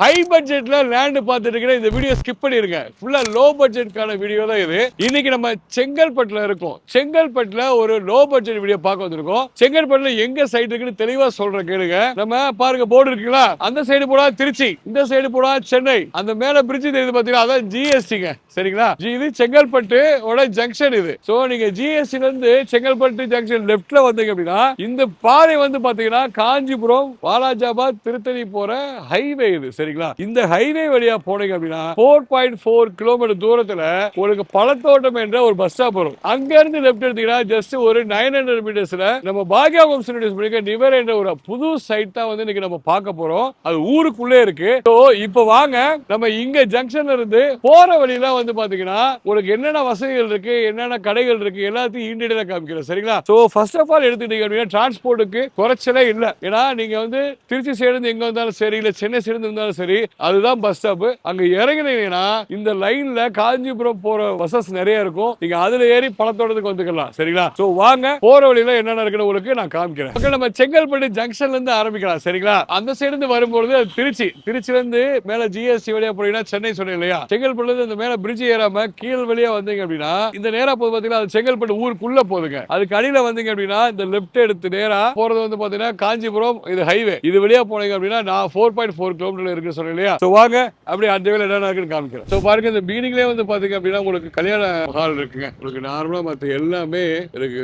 High பட்ஜெட்ல land பார்த்துட்டு இருக்கிற இந்த வீடியோ ஸ்கிப் பண்ணிருங்க. ஃபுல்லா லோ பட்ஜெட்கான வீடியோ தான் இது. இன்னைக்கு நம்ம செங்கல்பட்டுல இருக்கோம். செங்கல்பட்டுல ஒரு லோ பட்ஜெட் வீடியோ பார்க்க வந்திருக்கோம். செங்கல்பட்டுல எங்க சைட் இருக்குன்னு தெளிவா சொல்றேன் கேளுங்க. நம்ம பாருங்க போர்டு இருக்குங்களா? அந்த சைடு போனா திருச்சி, இந்த சைடு போனா சென்னை. அந்த மேல பிரிட்ஜ் தெரியுது பாத்தீங்களா? அதான் ஜிஎஸ்டிங்க. சரிங்களா? இது செங்கல்பட்டு ஓட ஜங்ஷன் இது. சோ நீங்க ஜிஎஸ்டில இருந்து செங்கல்பட்டு ஜங்ஷன் லெஃப்ட்ல வந்தீங்க அப்படின்னா இந்த பாதை வந்து பாத்தீங்கன்னா காஞ்சிபுரம், வாலாஜாபாத், திருத்தணி போற ஹைவே இது. சரிங்களா? இந்த ஹைவே வழியா போனீங்க அப்படின்னா 4.4 கிலோமீட்டர் தூரத்துல உங்களுக்கு பழத்தோட்டம் என்ற ஒரு பஸ் ஸ்டாப் வரும். அங்க இருந்து லெஃப்ட் எடுத்தீங்கன்னா ஜஸ்ட் ஒரு 900 மீட்டர்ஸ்ல நம்ம பாக்யா ஹோம்ஸ் இன்ட்ரோடியூஸ் நிவர் என்ற ஒரு புது சைட் தான் வந்து இன்னைக்கு நம்ம பார்க்க போறோம். அது ஊருக்குள்ளே இருக்கு. சோ இப்போ வாங்க நம்ம இங்க ஜங்ஷன்ல இருந்து போற வழியில வந்து பாத்தீங்கன்னா உங்களுக்கு என்னென்ன வசதிகள் இருக்கு, என்னென்ன கடைகள் இருக்கு எல்லாத்தையும் இன்டீரியலா காமிக்கிறேன். சரிங்களா? சோ ஃபர்ஸ்ட் ஆஃப் ஆல் எடுத்துட்டீங்க அப்படின்னா டிரான்ஸ்போர்ட்டுக்கு குறைச்சலே இல்ல. ஏன்னா நீங்க வந்து திருச்சி சைடு இருந்து எங்க வந்தாலும் சரி, இல்ல சென்னை சைடு இருந்தாலும் சரி, அதுதான் பஸ் ஸ்டாப். அங்க இறங்கினீங்கன்னா இந்த லைன்ல காஞ்சிபுரம் போற பஸ்ஸஸ் நிறைய இருக்கும். நீங்க அதுல ஏறி பழத்தோட்டத்துக்கு வந்துக்கலாம். சரிங்களா? சோ வாங்க போற வழியில என்னென்ன இருக்குன்னு உங்களுக்கு நான் காமிக்கிறேன். ஓகே, நம்ம செங்கல்பட்டு ஜங்ஷன்ல இருந்து ஆரம்பிக்கலாம். சரிங்களா? அந்த சைடு இருந்து வரும்போது திருச்சில இருந்து மேல ஜிஎஸ்டி வழியா போனீங்கன்னா சென்னை சொன்னேன் இல்லையா? செங்கல்பட்டுல இருந்து இந்த மேல பிரிட்ஜ் ஏறாம கீழ் வழியா வந்தீங்க அப்படின்னா இந்த நேரா போது பாத்தீங்கன்னா அது செங்கல்பட்டு ஊருக்குள்ள போகுதுங்க. அதுக்கு அடியில வந்தீங்க அப்படின்னா இந்த லெஃப்ட் எடுத்து நேரா போறது வந்து பாத்தீங்கன்னா காஞ்சிபுரம் இது ஹைவே. இது வழியா போனீங்க அப்படின்னா நான் 4.4 கிலோமீட்டர் இருக்கு சொன்னேன் இல்லையா? சோ வாங்க அப்படியே அந்த வேலை என்ன இருக்குன்னு காமிக்கிறேன். சோ பாருங்க இந்த மீனிங்லயே வந்து பாத்தீங்க அப்படின்னா உங்களுக்கு கல்யாண ஹால் இருக்குங்க. உங்களுக்கு நார்மலா மத்த எல்லாமே இருக்கு.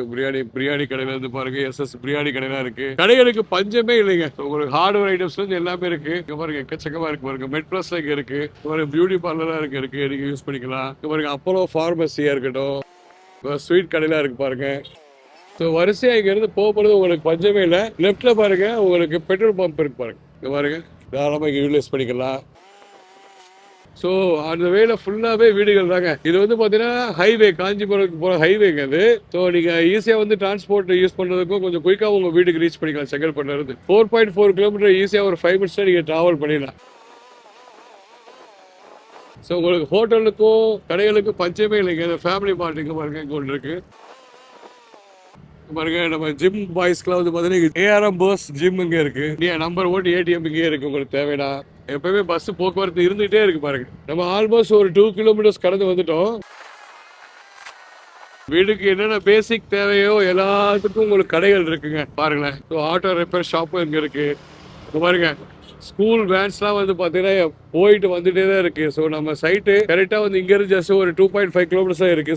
பிரியாணி கடையில இருந்து பாருங்க எஸ்எஸ் பிரியாணி கடையில இருக்கு. கடைகளுக்கு பஞ்சமே இல்லைங்க. உங்களுக்கு ஹார்ட்வேர் ஐட்டம்ஸ்ல இருந்து எல்லாமே இருக்கு. இங்க பாருங்க எக்கச்சக்கமா இருக்கு பாருங்க. மெட் பிளஸ் இருக்கு. பாருங்க பியூட்டி பார்லரா இருக்கு. நீங்க யூஸ் பண்ணிக்கலாம். இங்க பாருங்க அப்போலோ பார்மசியா இருக்கட்டும். ஸ்வீட் கடையில இருக்கு பாருங்க. ஸோ வரிசையாக இங்கேருந்து போகிறது உங்களுக்கு பஞ்சமே இல்லை. லெஃப்ட்டில் பாருங்க உங்களுக்கு பெட்ரோல் பம்ப் இருக்கு பாருங்க. இங்கே பாருங்க தாராளமாக இங்கே யூட்டிலைஸ் பண்ணிக்கலாம். ஸோ அந்த வேல ஃபுல்லாகவே வீடுகள் தாங்க. இது வந்து பார்த்தீங்கன்னா ஹைவே, காஞ்சிபுரத்துக்கு போகிற ஹைவேங்க அது. ஸோ நீங்கள் ஈஸியாக வந்து டிரான்ஸ்போர்ட் யூஸ் பண்ணுறதுக்கும் கொஞ்சம் குயிக்காக உங்கள் வீட்டுக்கு ரீச் பண்ணிக்கலாம். செங்கல்பட்டுல இருந்து 4.4 கிலோமீட்டர் ஈஸியாக ஒரு 5 மினிட்ஸில் நீங்கள் ட்ராவல் பண்ணிடலாம். ஸோ உங்களுக்கு ஹோட்டலுக்கும் கடைகளுக்கும் பஞ்சமே இல்லைங்க. இந்த ஃபேமிலி மார்ட் இங்கே பாருங்க இங்கே ஒன்று இருக்குது பாருங்க. நம்ம ஜிம் பாய்ஸ்க்குலாம் வந்து பார்த்தீங்கன்னா ஏஆர்எம் போஸ் ஜிம் இங்கே இருக்கு. நம்பர் 1 ஏடிஎம் இங்கே இருக்கு. உங்களுக்கு தேவைன்னா எப்பவுமே பஸ் போக்குவரத்து இருந்துகிட்டே இருக்கு பாருங்க. நம்ம ஆல்மோஸ்ட் ஒரு 2 கிலோமீட்டர்ஸ் கடந்து வந்துட்டோம். வீட்டுக்கு என்னென்ன பேசிக் தேவையோ எல்லாத்துக்கும் உங்களுக்கு கடைகள் இருக்குங்க பாருங்களேன். ஆட்டோ ரிப்பேர் ஷாப்பும் இங்கே இருக்கு. பாருங்க ஸ்கூல் வேன்ஸ்லாம் வந்து பார்த்தீங்கன்னா போயிட்டு வந்துட்டே தான் இருக்கு. ஸோ நம்ம சைட்டு கரெக்டாக வந்து இங்கேருந்து ஜஸ்ட் ஒரு 2.5 கிலோமீட்டர்ஸ் தான் இருக்கு.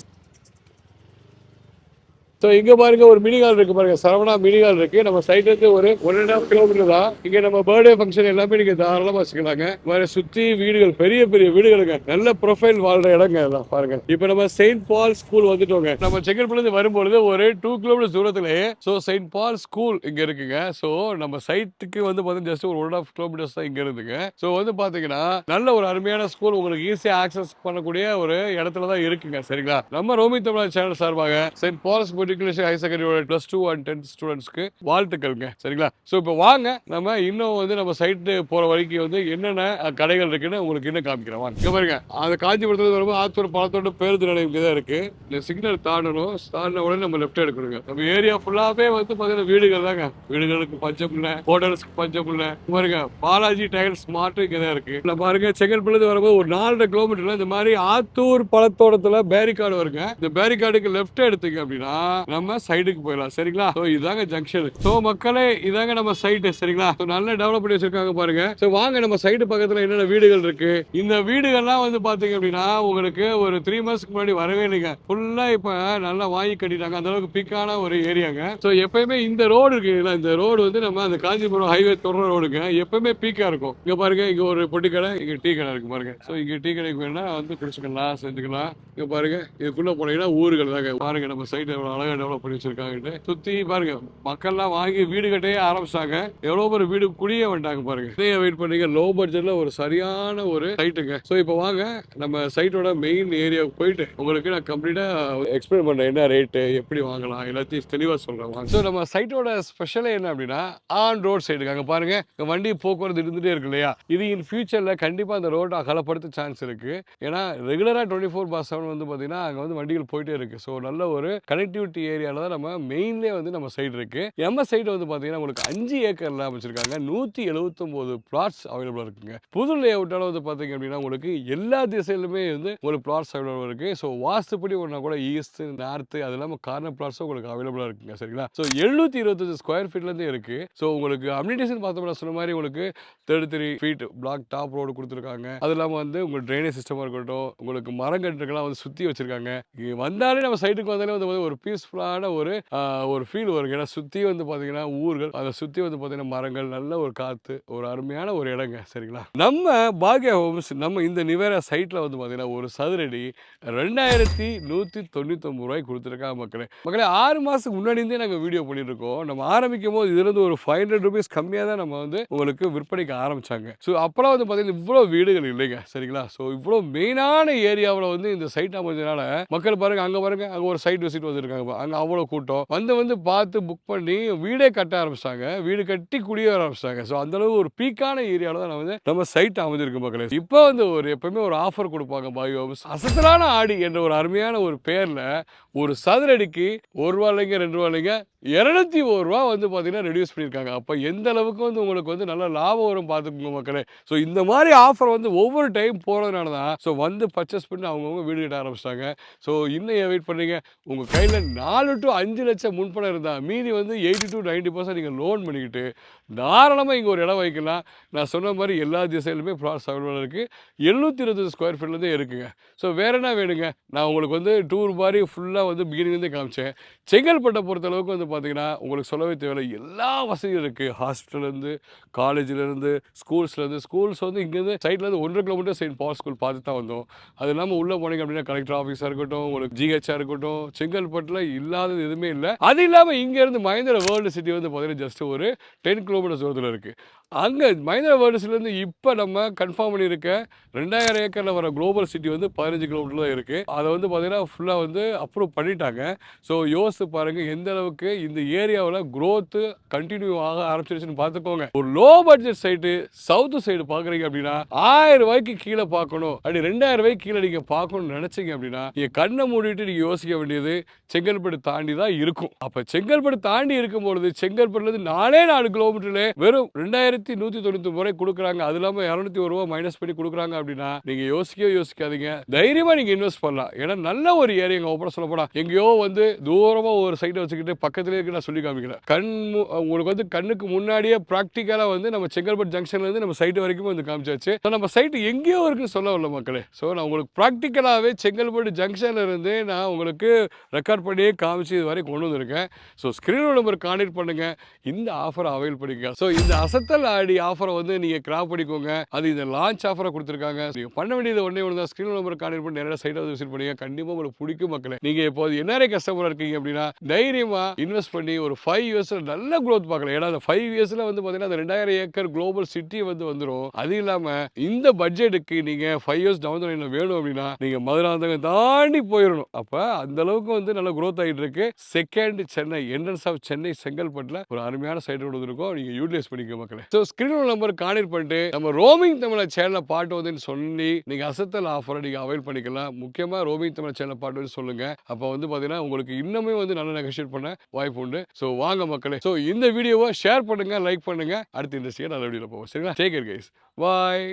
ஸோ இங்க பாருங்க ஒரு மினி ஹால் இருக்கு பாருங்க. சரவணா மினி ஹால் இருக்கு. நம்ம சைட்ல இருந்து ஒரு 1.5 கிலோமீட்டர் தான். இங்க நம்ம பர்த்டே ஃபங்க்ஷன் எல்லாமே நீங்க தாராளமா வச்சுக்கலாங்க. மாதிரி சுத்தி வீடுகள், பெரிய பெரிய வீடுகளுங்க. நல்ல ப்ரொஃபைல் வாழ்ற இடங்க எல்லாம் பாருங்க. இப்போ நம்ம செயின்ட் பால் ஸ்கூல் வந்துட்டோங்க. நம்ம செங்கல்பட்டுல இருந்து வரும்பொழுது ஒரு 2 கிலோமீட்டர் தூரத்திலேயே செயின்ட் பால் ஸ்கூல் இங்க இருக்குங்க. ஸோ நம்ம சைட்டுக்கு வந்து பார்த்தீங்கன்னா ஜஸ்ட் ஒரு 1.5 கிலோமீட்டர்ஸ் தான் இங்க இருந்துங்க. ஸோ வந்து பாத்தீங்கன்னா நல்ல ஒரு அருமையான ஸ்கூல், உங்களுக்கு ஈஸியா ஆக்சஸ் பண்ணக்கூடிய ஒரு இடத்துல தான் இருக்குங்க. சரிங்களா? நம்ம ரோமி தமிழ் சேனல் சார்பாக Saint Paul's high secondary +2 and 10th ஸ்டூடெண்ட்ஸ்க்கு வாழ்த்துக்கள்ங்க. சரிங்களா? ஸோ இப்போ வாங்க நம்ம இன்னும் வந்து நம்ம சைட்டு போற வரைக்கும் வந்து என்னென்ன கடைகள் இருக்குன்னு உங்களுக்கு இன்னும் காமிக்கிறேன். வாங்க. இங்க பாருங்க அந்த காஞ்சிபுரத்துல வரும்போது ஆத்தூர் பழத்தோட பேருந்து நிலையம் இங்கே தான் இருக்கு. இந்த சிக்னல் தாண்டணும். தாண்டின உடனே நம்ம லெஃப்ட் எடுக்கணுங்க. நம்ம ஏரியா ஃபுல்லாவே வந்து பார்த்தீங்கன்னா வீடுகள் தாங்க. வீடுகளுக்கு பஞ்சம் இல்லை, ஹோட்டல்ஸ்க்கு பஞ்சம் இல்லை. பாருங்க பாலாஜி டைல்ஸ் ஸ்மார்ட் இங்கே தான் இருக்கு. பாருங்க செங்கல்பட்டுல வரும்போது ஒரு 4.5 கிலோமீட்டர்ல இந்த மாதிரி ஆத்தூர் பழத்தோட்டத்துல பேரிகார்டு வருங்க. இந்த பேரிகார்டுக்கு லெஃப்ட் எடுத்தீங்க அப்படின்னா நம்ம சைடுக்கு போயிடலாம். சரிங்களா? இதாங்க ஜங்ஷன். மக்களே இதாங்க நம்ம சைட்டு. சரிங்களா? நல்ல டெவலப் பண்ணி வச்சிருக்காங்க பாருங்க. வாங்க நம்ம சைடு பக்கத்துல என்னென்ன வீடுகள் இருக்கு. இந்த வீடுகள்லாம் வந்து பாத்தீங்க அப்படின்னா உங்களுக்கு ஒரு 3 மந்த்ஸ்க்கு முன்னாடி வரவே இல்லைங்க. ஃபுல்லா இப்ப நல்லா வாங்கி கட்டிட்டாங்க. அந்த அளவுக்கு பிக்கான ஒரு ஏரியாங்க. எப்பயுமே இந்த ரோடு இருக்குங்களா, இந்த ரோடு வந்து நம்ம அந்த காஞ்சிபுரம் ஹைவே தொடர ரோடுங்க. எப்பவுமே பீக்கா இருக்கும். இங்க பாருங்க இங்க ஒரு பொட்டி கடை, இங்க டீ கடை இருக்கு பாருங்க. இங்க டீ கடைக்கு வேணா வந்து குடிச்சுக்கலாம், செஞ்சுக்கலாம். இங்க பாருங்க இதுக்குள்ள போனீங்கன்னா ஊர்கள் தாங்க. பாருங்க நம்ம சைடு எவ்வளவு அழகா டெவலப் பண்ணி வச்சிருக்காங்க. சுத்தி பாருங்க மக்கள்லாம் வாங்கி வீடு கட்டையே ஆரம்பிச்சாங்க. எவ்வளவு ஒரு வீடு குடியே வந்துட்டாங்க பாருங்க. வெயிட் பண்ணீங்க. லோ பட்ஜெட்ல ஒரு சரியான ஒரு சைட்டுங்க. இப்போ வாங்க நம்ம சைட்டோட மெயின் ஏரியாவுக்கு போயிட்டு உங்களுக்கு நான் கம்ப்ளீட்டா எக்ஸ்பிளைன் பண்றேன். என்ன ரேட்டு, எப்படி வாங்கலாம் எல்லாத்தையும் தெளிவா சொல்றேன். நம்ம சைட்டோட ஸ்பெஷலே என்ன அப்படின்னா ஆன் ரோட் சைடுங்க. அங்க பாருங்க வண்டி போக்குவரத்து இருந்துட்டே இருக்கு இல்லையா? இது இன் ஃபியூச்சர்ல கண்டிப்பா அந்த ரோட்டை அகலப்படுத்த சான்ஸ் இருக்கு. ஏன்னா ரெகுலரா 24/7 வந்து பாத்தீங்கன்னா அங்க வந்து வண்டிகள் போயிட்டே இருக்கு. நல்ல ஒரு கனெக்டிவிட்டி செங்கல்பட்டு ஏரியாவில் தான் நம்ம மெயின்லேயே வந்து நம்ம சைடு இருக்கு. நம்ம சைடு வந்து பார்த்தீங்கன்னா உங்களுக்கு 5 ஏக்கர்ல அமைச்சிருக்காங்க. 179 பிளாட்ஸ் அவைலபிளாக இருக்குங்க. புது லே அவுட்டால வந்து பார்த்தீங்க அப்படின்னா உங்களுக்கு எல்லா திசையிலுமே வந்து உங்களுக்கு பிளாட்ஸ் அவைலபிளாக இருக்கு. ஸோ வாஸ்துப்படி ஒன்றா கூட ஈஸ்ட் நார்த்து அது இல்லாமல் கார்னர் பிளாட்ஸும் உங்களுக்கு அவைலபிளாக இருக்குங்க. சரிங்களா? ஸோ 725 ஸ்கொயர் ஃபீட்லேருந்து இருக்கு. ஸோ உங்களுக்கு அம்யூனிட்டிஸ்னு பார்த்தோம்னா சொன்ன மாதிரி உங்களுக்கு 33 ஃபீட் பிளாக் டாப் ரோடு கொடுத்துருக்காங்க. அது இல்லாமல் வந்து உங்களுக்கு ட்ரைனேஜ் சிஸ்டமாக இருக்கட்டும், உங்களுக்கு மரங்கன்றுகள்லாம் வந்து சுற்றி வச்சிருக்காங்க. இங்கே வந்தாலே நம்ம சைட்டுக்கு வந்தாலே வந்து ஒரு பீஸ்ஃபுல்லான ஒரு ஃபீல் வரும். ஏன்னா சுற்றி வந்து பார்த்தீங்கன்னா ஊர்கள், அதை சுற்றி வந்து பார்த்தீங்கன்னா மரங்கள், நல்ல ஒரு காற்று, ஒரு அருமையான ஒரு இடங்க. சரிங்களா? நம்ம பாக்யா ஹோம்ஸ் நம்ம இந்த நிவேரா சைட்டில் வந்து பார்த்தீங்கன்னா ஒரு சதுரடி 2199 ரூபாய்க்கு கொடுத்துருக்காங்க மக்களே. 6 மாதத்துக்கு முன்னாடி இருந்தே நாங்கள் வீடியோ பண்ணிட்டு இருக்கோம். நம்ம ஆரம்பிக்கும் போது இதுலேருந்து ஒரு 500 ருபீஸ் கம்மியாக தான் நம்ம வந்து உங்களுக்கு விற்பனைக்கு ஆரம்பிச்சாங்க. ஸோ அப்போலாம் வந்து பார்த்தீங்கன்னா இவ்வளோ வீடுகள் இல்லைங்க. சரிங்களா? ஸோ இவ்வளோ மெயினான ஏரியாவில் வந்து இந்த சைட் அமைஞ்சதுனால மக்கள் பாருங்க, அங்கே ஒரு சைட் விசிட் வந்திருக்காங்க. அங்கே அவ்வளோ கூட்டம் வந்து பார்த்து புக் பண்ணி வீடே கட்ட ஆரம்பிச்சிட்டாங்க. வீடு கட்டி குடியேற ஆரம்பிச்சிட்டாங்க. ஸோ அந்த அளவு ஒரு பீக்கான ஏரியாவில் தான் வந்து நம்ம சைட் அமைஞ்சிருக்கு மக்களே. இப்போ வந்து எப்பவுமே ஒரு ஆஃபர் கொடுப்பாங்க பாக்யா ஹோம்ஸ். அசத்தலான ஆடி என்ற ஒரு அருமையான ஒரு பேர்ல ஒரு சதுரடிக்கு ₹1 இல்லைங்க, ₹2 இல்லைங்க, ₹201 வந்து பார்த்தீங்கன்னா ரெடியூஸ் பண்ணியிருக்காங்க. அப்போ எந்த அளவுக்கு வந்து உங்களுக்கு வந்து நல்ல லாபம் வரும் பார்த்துக்கோங்க மக்களே. ஸோ இந்த மாதிரி ஆஃபர் வந்து ஒவ்வொரு டைம் போகிறதுனால தான் ஸோ வந்து பர்ச்சேஸ் பண்ணி அவங்கவுங்க வீடு கட்ட ஆரம்பிச்சிட்டாங்க. ஸோ இன்னும் ஏன் வெயிட் பண்ணுறீங்க? உங்கள் கையில் 4 to 5 லட்சம் முன்பணம் இருந்தால் மீதி வந்து 80 to 90% நீங்கள் லோன் பண்ணிக்கிட்டு தாராளமாக இங்கே ஒரு இடம் வைக்கலாம். நான் சொன்ன மாதிரி எல்லா திசையிலுமே ப்ளாட்ஸ் அவைலபிளாக இருக்குது. 720 ஸ்கொயர் ஃபீட்லேருந்தே இருக்குங்க. ஸோ வேறு என்ன வேணுங்க? நான் உங்களுக்கு வந்து டூர் மாதிரி ஃபுல்லாக வந்து பிகினிங்லேருந்தே காமிச்சேன். செங்கல்பட்டை பொறுத்தளவுக்கு வந்து பார்த்தீங்கன்னா உங்களுக்கு சொல்லவே தேவையில்லை, எல்லா வசதியும் இருக்குது. ஹாஸ்பிட்டல்லேருந்து, காலேஜ்லேருந்து, ஸ்கூல்ஸ்லேருந்து. ஸ்கூல்ஸ் வந்து இங்கேருந்து சைட்லேருந்து 1.5 கிலோமீட்டர் செயின்ட் பால் ஸ்கூல் பார்த்து தான் வந்தோம். அது இல்லாமல் உள்ளே போனீங்க அப்படின்னா கலெக்டர் ஆஃபீஸாக இருக்கட்டும், உங்களுக்கு ஜிஹெச்சாக இருக்கட்டும், செங்கல்பட்டில் இல்லாதது எதுவுமே இல்லை. அது இல்லாமல் இங்கேருந்து மகேந்திர வேர்ல்டு சிட்டி வந்து பார்த்தீங்கன்னா ஜஸ்ட் ஒரு 10 கிலோமீட்டர் தூரத்தில் இருக்குது. அங்கே மகேந்திர வேர்ல்டு சிட்டிலேருந்து இப்போ நம்ம கன்ஃபார்ம் பண்ணியிருக்க 2000 ஏக்கரில் வர குளோபல் சிட்டி வந்து 15 கிலோமீட்டர் தான் இருக்குது. அதை வந்து பார்த்தீங்கன்னா ஃபுல்லாக வந்து அப்ரூவ் பண்ணிட்டாங்க. ஸோ யோசித்து பாருங்கள் எந்த அளவுக்கு இந்த ஏரியாவில் க்ரோத்து கண்டினியூ ஆக ஆரம்பிச்சிருச்சுன்னு பார்த்துக்கோங்க. ஒரு low budget side south side பார்க்குறீங்க அப்படின்னா 1000 ரூபாய்க்கு கீழே பார்க்கணும், அப்படி 2000 ரூபாய்க்கு கீழே நீங்கள் பார்க்கணும்னு நினச்சிங்க அப்படின்னா நீங்கள் கண்ணை மூடிட்டு நீங்கள் யோசிக்க வேண்டியது செங்கல்பட்டு தாண்டி தான் இருக்கும். அப்போ செங்கல்பட்டு தாண்டி இருக்கும்பொழுது செங்கல்பட்டுலேருந்து 4 கிலோமீட்டர்ல வெறும் 2199 ரூபாய் கொடுக்குறாங்க. அது இல்லாமல் 201 ரூபா மைனஸ் பண்ணி கொடுக்குறாங்க அப்படின்னா நீங்கள் யோசிக்காதீங்க, தைரியமாக நீங்கள் இன்வெஸ்ட் பண்ணலாம். ஏன்னா நல்ல ஒரு ஏரியாங்க. ஓப்பனாக சொல்ல போனால் எங்கேயோ வந்து தூரமாக ஒரு சைட்டை வச்சுக்கிட்டு பக்கத்துலேயே இருக்கு நான் சொல்லி காமிக்கிறேன். உங்களுக்கு வந்து கண்ணுக்கு முன்னாடியே ப்ராக்டிக்கலாக வந்து நம்ம செங்கல்பட்டு ஜங்ஷன்லேருந்து நம்ம சைட்டு வரைக்கும் வந்து காமிச்சாச்சு. ஸோ நம்ம சைட்டு எங்கேயோ இருக்குன்னு சொல்ல வரல மக்களே. ஸோ நான் உங்களுக்கு ப்ராக்டிக்கலாகவே செங்கல்பட்டு ஜங்ஷன்ல இருந்து நான் உங்களுக்கு ரெக்கார்ட் பண்ணியே காமிச்சு இது வரை கொண்டு வந்திருக்கேன். ஸோ ஸ்க்ரீன் நம்பர் கான்டெக்ட் பண்ணுங்க, இந்த ஆஃபரை அவைல் பண்ணிக்க. ஸோ இந்த அசத்தல் ஆடி ஆஃபரை வந்து நீங்கள் கிராப் பண்ணிக்கோங்க. அது இந்த லான்ச் ஆஃபரை கொடுத்துருக்காங்க. நீங்கள் பண்ண வேண்டியது ஒன்றே ஒன்று தான், ஸ்க்ரீன் நம்பர் கான்டெக்ட் பண்ணி நேராக சைட்டை வந்து விசிட் பண்ணுங்க. கண்டிப்பாக உங்களுக்கு பிடிக்கும் மக்களே. நீங்கள் இப்போ என்ஆர்ஐ கஸ்டமராக இருக்கீங்க அப்படின்னா தைரியமாக இன்வெஸ்ட் பண்ணி ஒரு 5 இயர்ஸில் நல்ல க்ரோத் பார்க்கலாம். ஏன்னா அந்த 5 இயர்ஸில் வந்து பார்த்தீங்கன்னா அந்த 2000 ஏக்கர் குளோபல் சிட்டி வந்து வந்துடும். அது இல்லாமல் இந்த பட்ஜெட்டுக்கு நீங்கள் 5 இயர்ஸ் டவுன் த லைனில் வேணும் அப்படின்னா நீங்கள் மதுராந்தகம் தாண்டி போயிடணும். அப்போ அந்த அளவுக்கு வந்து நல்ல க்ரோத் ஆகிட்டு இருக்கு. Second Chennai entrance of Chennai செங்கல்பட்டில் ஒரு அருமையான சைட் ரோடு இருக்கும். நீங்கள் யூட்டிலைஸ் பண்ணிக்க மக்களே. ஸோ ஸ்க்ரீன் நம்பர் கான்டெக்ட் பண்ணிட்டு நம்ம ரோமிங் தமிழ் சேனலை பாட்டு வந்து சொல்லி நீங்கள் அசத்தல் ஆஃபரை நீங்கள் அவைல் பண்ணிக்கலாம். முக்கியமாக ரோமிங் தமிழ் சேனல் பாட்டு வந்து சொல்லுங்க. அப்போ வந்து பார்த்தீங்கன்னா உங்களுக்கு இன்னுமே வந்து நல்ல நெகோஷியேட் பண்ண வாய்ப்பு உண்டு. ஸோ வாங்க மக்களே. ஸோ இந்த வீடியோவை ஷேர் பண்ணுங்க, லைக் பண்ணுங்க. அடுத்த இண்டஸ்ட்ரியை நல்ல வீடியோவில் போவோம். சரிங்களா? Take care guys. பாய்.